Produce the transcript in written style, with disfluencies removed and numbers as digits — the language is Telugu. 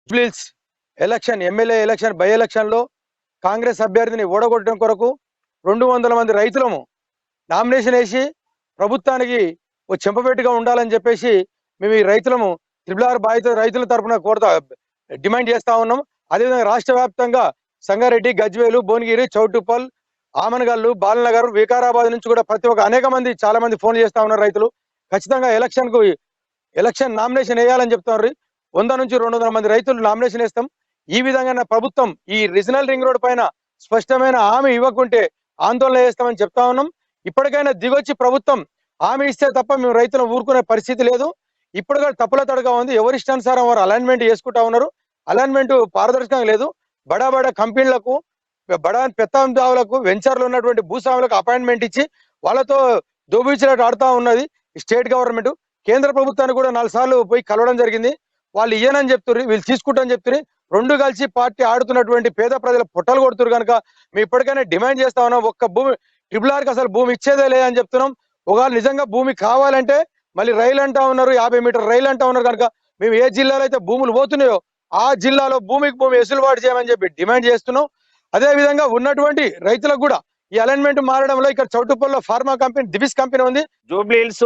Jubilee Hills election MLA election by election లో కాంగ్రెస్ అభ్యర్థిని ఓడగొట్టడం కొరకు 200 మంది రైతులము నామినేషన్ వేసి ప్రభుత్వానికి ఓ చెంపపెట్టుగా ఉండాలని చెప్పేసి మేము ఈ రైతులము RRR బాధిత రైతుల తరపున కోరుతా డిమాండ్ చేస్తా ఉన్నాం. అదేవిధంగా రాష్ట్ర వ్యాప్తంగా సంగారెడ్డి, గజ్వేలు, భువనగిరి, చౌటుప్పల్, ఆమనగల్లు, బాలనగర్, వికారాబాద్ నుంచి కూడా ప్రతి ఒక్క అనేక మంది చాలా మంది ఫోన్ చేస్తా ఉన్నారు. రైతులు ఖచ్చితంగా ఎలక్షన్ నామినేషన్ వేయాలని చెప్తున్నారు. 100 నుంచి 200 మంది రైతులు నామినేషన్ వేస్తాం. ఈ విధంగా ప్రభుత్వం ఈ రీజనల్ రింగ్ రోడ్ పైన స్పష్టమైన హామీ ఇవ్వకుంటే ఆందోళన చేస్తామని చెప్తా ఉన్నాం. ఇప్పటికైనా దిగొచ్చి ప్రభుత్వం హామీ ఇస్తే తప్ప మేము రైతులను ఊరుకునే పరిస్థితి లేదు. ఇప్పుడుగా తప్పుల తడగా ఉంది. ఎవరిష్టానుసారం వారు అలైన్మెంట్ చేసుకుంటా ఉన్నారు. అలైన్మెంట్ పారదర్శకంగా లేదు. బడా కంపెనీలకు, బడా పెత్తందారులకు, వెంచర్లు ఉన్నటువంటి భూస్వాములకు అపాయింట్మెంట్ ఇచ్చి వాళ్ళతో దోబిచ్చినట్టు ఆడుతా ఉన్నది స్టేట్ గవర్నమెంట్. కేంద్ర ప్రభుత్వాన్ని కూడా 4 సార్లు పోయి కలవడం జరిగింది. వాళ్ళు ఇయ్యనని చెప్తున్నారు, వీళ్ళు తీసుకుంటారని చెప్తున్నారు. రెండు కలిసి పార్టీ ఆడుతున్నటువంటి పేద ప్రజల పొట్టలు కొడుతున్నారు. కనుక మేము ఇప్పటికైనా డిమాండ్ చేస్తా ఉన్నాం. ఒక్క భూమి RRRకి అసలు భూమి ఇచ్చేదే లేదని చెప్తున్నాం. ఒకవేళ నిజంగా భూమి కావాలంటే మళ్ళీ రైలు అంటా ఉన్నారు, 50 మీటర్ రైలు అంటా ఉన్నారు. కనుక మేము ఏ జిల్లాలో అయితే భూములు పోతున్నాయో ఆ జిల్లాలో భూమికి భూమి వెసులుబాటు చేయమని చెప్పి డిమాండ్ చేస్తున్నాం. అదే విధంగా ఉన్నటువంటి రైతులకు కూడా ఈ అలైన్మెంట్ మారడంలో ఇక్కడ చౌటుప్పల్లో ఫార్మా కంపెనీ దివిస్ కంపెనీ ఉంది. జూబ్లీహిల్స్